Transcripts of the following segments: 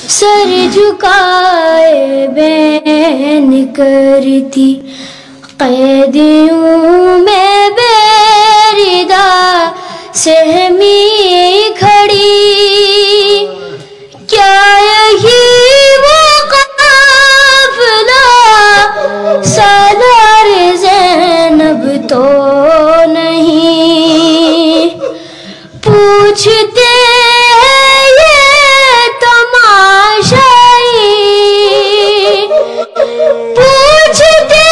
سر جھکائے بین کرتی قیدیوں میں بیردہ سہمی کھڑی، کیا یہی وہ قافلہ سالار زینب تو نہیں؟ پوچھتے ہیں یہ تماشائی، پوچھتے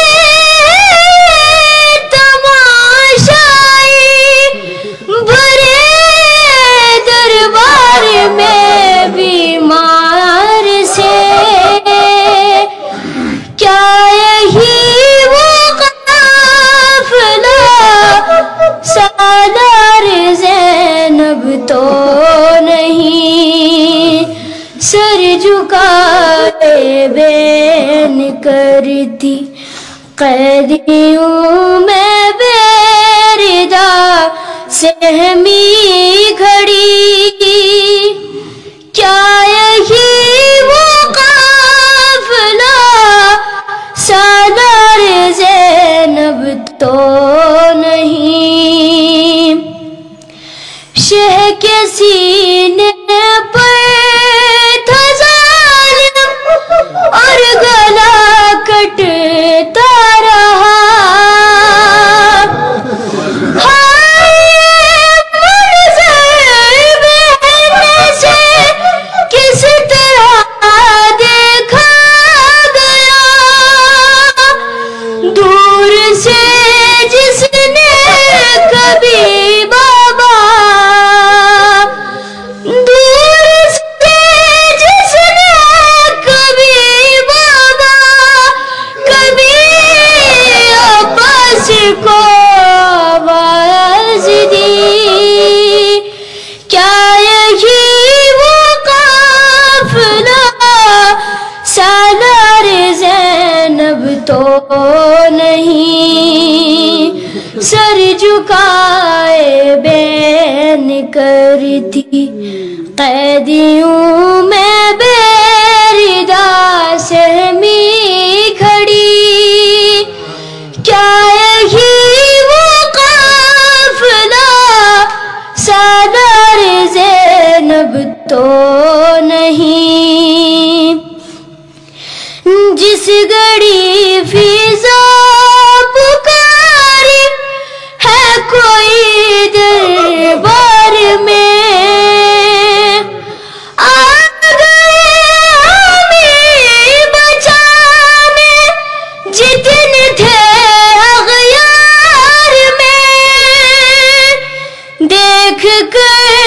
ہیں تماشائی، بڑے دربار میں بیمار سے، کیا یہی وہ قافلہ سالار زینب تو نہیں؟ سر جھکائے بین کرتی قیدیوں میں بیردہ سہمی کھڑی، کیا یہی وہ قافلہ سالار زینب تو نہیں؟ شہ کے سینے پر تھا ظالم اور گلا کٹتا رہا، ہائے منظر بہن سے کس طرح دیکھا گیا، دور سے جس نے کبھی بابا، دور سے جس نے کبھی بابا، کبھی عباس کو آواز دی، کیا یہی وہ قافلہ سالار زینب تو نہیں؟ سر جھکائے بین کرتی قیدیوں میں بیردہ سہمی کھڑی، کیا یہی وہ قافلہ سالار زینب تو نہیں؟ جس گھڑی فضا پکاری ہے کوئی دربار میں، آ گئے ہمیں بچانے جتنے تھے اغیار میں، دیکھ کر